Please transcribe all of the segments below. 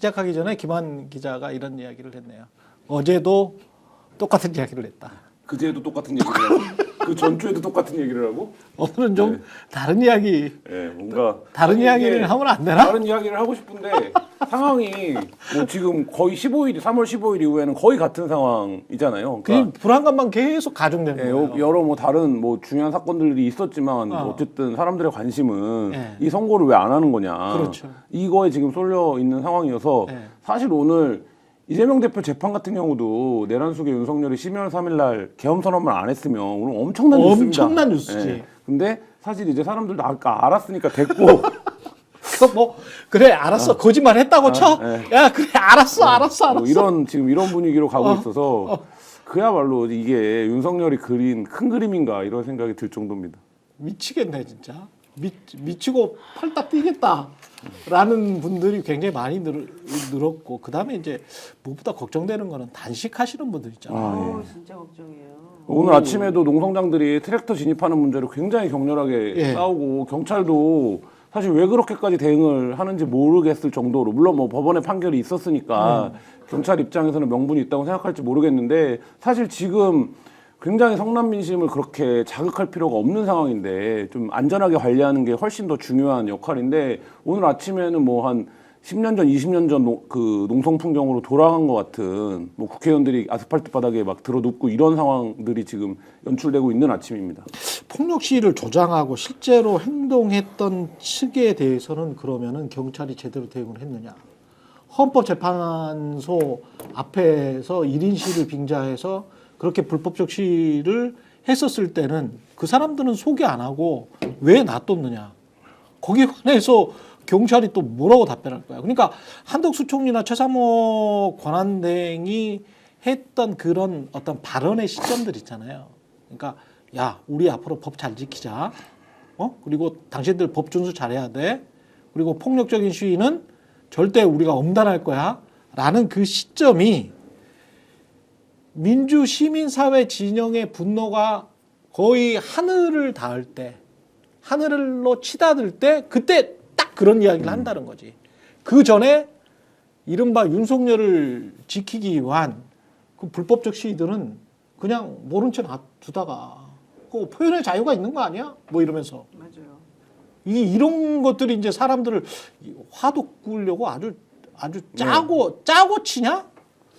시작하기 전에 김한 기자가 이런 이야기를 했네요. 어제도 똑같은 이야기를 했다. 그제도 똑같은 얘기를 하고 그 전주에도 똑같은 얘기를 하고 오늘은 좀 네. 다른 이야기, 뭔가 다른 아니, 이야기를 이게 하면 안 되나? 다른 이야기를 하고 싶은데 상황이 뭐 지금 거의 15일, 3월 15일 이후에는 거의 같은 상황이잖아요. 그 불안감만 계속 가중되는 거예요. 여러 뭐 다른 뭐 중요한 사건들이 있었지만 어쨌든 사람들의 관심은 네. 이 선거를 왜 안 하는 거냐. 그렇죠. 이거에 지금 쏠려 있는 상황이어서 네. 사실 오늘 이재명 대표 재판 같은 경우도 내란 속에 윤석열이 12월 3일 날 계엄 선언을 안 했으면 오늘 엄청난 뉴스입니다. 엄청난 뉴스지. 예. 근데 사실 이제 사람들도 아까 알았으니까 됐고 뭐 그래 알았어 거짓말 했다고 쳐? 네. 야 그래 알았어. 뭐 이런 지금 이런 분위기로 가고 있어서 그야말로 이게 윤석열이 그린 큰 그림인가 이런 생각이 들 정도입니다. 미치겠네 진짜. 미치고 팔딱 뛰겠다라는 분들이 굉장히 많이 늘었고 그 다음에 이제 무엇보다 걱정되는 거는 단식하시는 분들 있잖아요. 진짜 걱정이에요. 오늘 아침에도 농성장들이 트랙터 진입하는 문제로 굉장히 격렬하게 예. 싸우고 경찰도 사실 왜 그렇게까지 대응을 하는지 모르겠을 정도로 물론 뭐 법원의 판결이 있었으니까 경찰 입장에서는 명분이 있다고 생각할지 모르겠는데 사실 지금 굉장히 성남 민심을 그렇게 자극할 필요가 없는 상황인데 좀 안전하게 관리하는 게 훨씬 더 중요한 역할인데 오늘 아침에는 뭐 한 10년 전, 20년 전 그 농성 풍경으로 돌아간 것 같은 뭐 국회의원들이 아스팔트 바닥에 막 들어눕고 이런 상황들이 지금 연출되고 있는 아침입니다. 폭력 시위를 조장하고 실제로 행동했던 측에 대해서는 그러면은 경찰이 제대로 대응을 했느냐? 헌법재판소 앞에서 1인 시위를 빙자해서 그렇게 불법적 시위를 했었을 때는 그 사람들은 소개 안 하고 왜 놔뒀느냐? 거기에 관해서 경찰이 또 뭐라고 답변할 거야? 그러니까 한덕수 총리나 최상목 권한대행이 했던 그런 어떤 발언의 시점들 있잖아요. 그러니까 야, 우리 앞으로 법 잘 지키자. 그리고 당신들 법 준수 잘해야 돼. 그리고 폭력적인 시위는 절대 우리가 엄단할 거야. 라는 그 시점이 민주 시민사회 진영의 분노가 거의 하늘을 닿을 때, 하늘로 치닫을 때, 그때 딱 그런 이야기를 한다는 거지. 그 전에 이른바 윤석열을 지키기 위한 그 불법적 시위들은 그냥 모른 채 놔두다가 그 표현의 자유가 있는 거 아니야? 뭐 이러면서. 맞아요. 이런 것들이 이제 사람들을 화도 꾸려고 아주 짜고 치냐?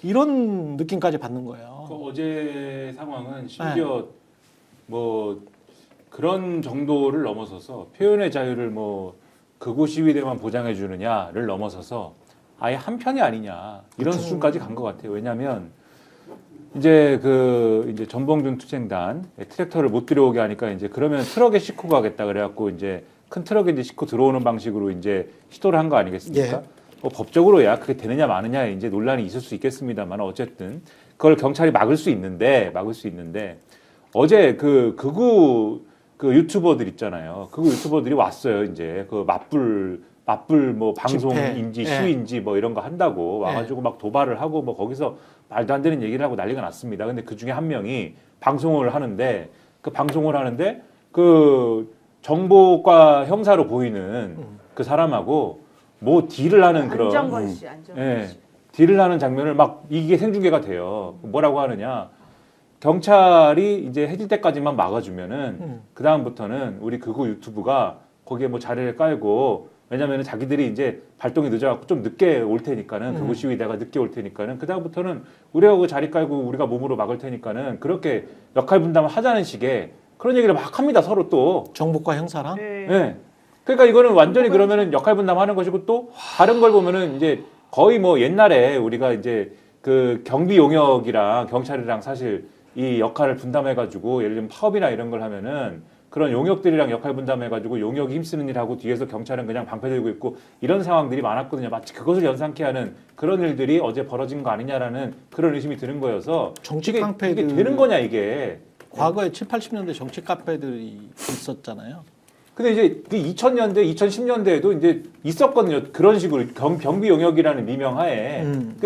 이런 느낌까지 받는 거예요. 그 어제 상황은 심지어 뭐 그런 정도를 넘어서서 표현의 자유를 뭐 극우 시위대만 보장해 주느냐를 넘어서서 아예 한편이 아니냐 이런 그쵸. 수준까지 간 것 같아요. 왜냐하면 이제 이제 전봉준 투쟁단 트랙터를 못 들여오게 하니까 이제 그러면 트럭에 싣고 가겠다 그래갖고 이제 큰 트럭에 이제 싣고 들어오는 방식으로 이제 시도를 한 거 아니겠습니까? 뭐 법적으로야 그게 되느냐 마느냐 이제 논란이 있을 수 있겠습니다만 어쨌든 그걸 경찰이 막을 수 있는데 어제 극우 유튜버들 있잖아요. 극우 유튜버들이 왔어요. 이제 그 맞불 뭐 방송인지 시위인지 뭐 이런 거 한다고 와가지고 막 도발을 하고 뭐 거기서 말도 안 되는 얘기를 하고 난리가 났습니다. 근데 그 중에 한 명이 방송을 하는데 그 정보과 형사로 보이는 그 사람하고 뭐 딜을 하는 그런 안정건 씨. 딜을 하는 장면을 막 이게 생중계가 돼요. 뭐라고 하느냐? 경찰이 이제 해질 때까지만 막아주면은 그 다음부터는 우리 극우 유튜브가 거기에 뭐 자리를 깔고 왜냐면은 자기들이 이제 발동이 늦어갖고 좀 늦게 올 테니까는 극우 시위대가 늦게 올 테니까는 그 다음부터는 우리가 그 자리 깔고 우리가 몸으로 막을 테니까는 그렇게 역할 분담을 하자는 식의 그런 얘기를 막 합니다. 서로 또 정보과 형사랑. 네. 그러니까 이거는 완전히 그러면은 역할 분담하는 것이고 또 다른 걸 보면은 이제 거의 뭐 옛날에 우리가 이제 그 경비 용역이랑 경찰이랑 사실 이 역할을 분담해가지고 예를 들면 파업이나 이런 걸 하면은 그런 용역들이랑 역할 분담해가지고 용역이 힘쓰는 일하고 뒤에서 경찰은 그냥 방패 들고 있고 이런 상황들이 많았거든요. 마치 그것을 연상케 하는 그런 일들이 어제 벌어진 거 아니냐라는 그런 의심이 드는 거여서 정치 이게 깡패들 되는 거냐 이게. 과거에 7, 80년대 정치 깡패들이 있었잖아요. 근데 이제 그 2000년대, 2010년대에도 이제 있었거든요. 그런 식으로 경비 용역이라는 미명하에.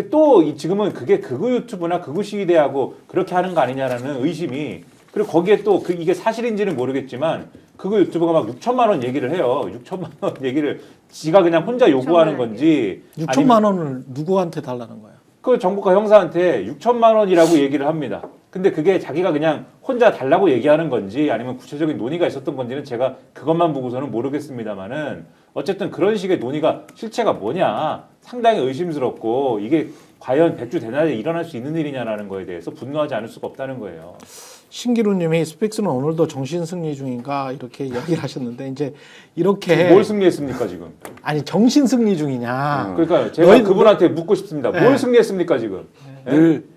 또 지금은 그게 극우 유튜브나 극우 시위대하고 그렇게 하는 거 아니냐라는 의심이 그리고 거기에 또 이게 사실인지는 모르겠지만 그거 유튜버가 막 6천만 원 얘기를 해요. 6천만 원 얘기를 지가 그냥 혼자 요구하는 건지 6천만 원을 누구한테 달라는 거야? 그 정부가 형사한테 6천만 원이라고 얘기를 합니다. 근데 그게 자기가 그냥 혼자 달라고 얘기하는 건지 아니면 구체적인 논의가 있었던 건지는 제가 그것만 보고서는 모르겠습니다만은 어쨌든 그런 식의 논의가 실체가 뭐냐 상당히 의심스럽고 이게 과연 백주 대낮에 일어날 수 있는 일이냐라는 거에 대해서 분노하지 않을 수가 없다는 거예요. 신기루님이 스픽스는 오늘도 정신 승리 중인가 이렇게 얘기를 하셨는데 이제 이렇게 뭘 승리했습니까 지금? 아니 정신 승리 중이냐? 그러니까 제가 너희- 그분한테 묻고 싶습니다. 네. 뭘 승리했습니까 지금?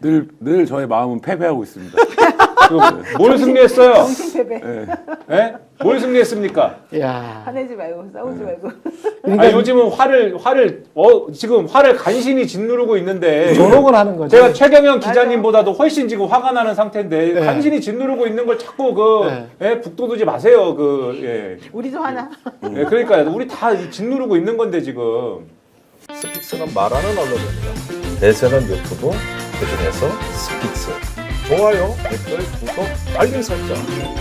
늘 저의 마음은 패배하고 있습니다. 뭘 승리했어요? 정신 패배. 예? 뭘 승리했습니까? 야, 화내지 말고 싸우지 말고. 그러니까 아, 요즘은 지금 화를 간신히 짓누르고 있는데 조롱을 하는 거죠. 제가 최경영 기자님보다도 훨씬 지금 화가 나는 상태인데 네. 간신히 짓누르고 있는 걸 자꾸 북돋우지 마세요. 우리도 화나. 예, 그러니까 우리 다 짓누르고 있는 건데 지금. 스픽스는 말하는 언론입니다. 대세는 유튜브, 그중에서 스픽스. 좋아요, 댓글, 구독, 알림 설정.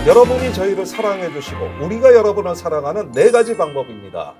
여러분이 저희를 사랑해 주시고 우리가 여러분을 사랑하는 4가지 방법입니다.